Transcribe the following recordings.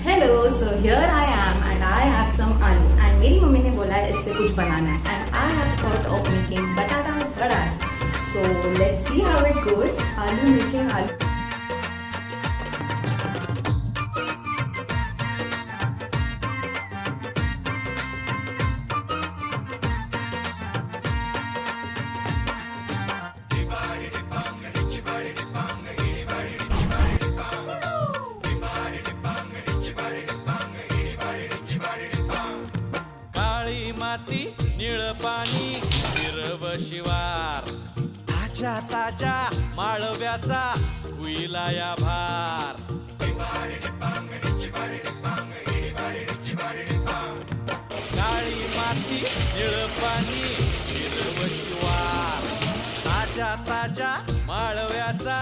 Hello, so here I am and I have some aloo and मेरी मम्मी ने बोला है इससे कुछ बनाना है and I have thought of making batata vadas. So let's see how it goes. Aloo making aloo. काळी माती निळ पाणी हिरव शिवार ताज्या ताज्या माळव्याचा हुईला या भार. काळी माती निळ पाणी हिरव शिवार ताज्या ताज्या माळव्याचा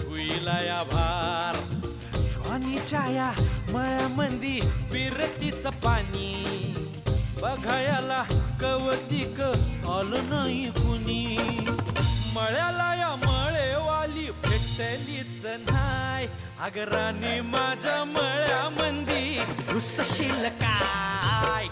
हुईला या भार. ज्वानीच्या या मळ्यामंदी पिरतीच पाणी बघायला कवतिक आलं नाही कुणी. मळ्याला या मळेवाली भेटलीच नाय अगराने माझ्या मळ्यामंदी घुसशील काय.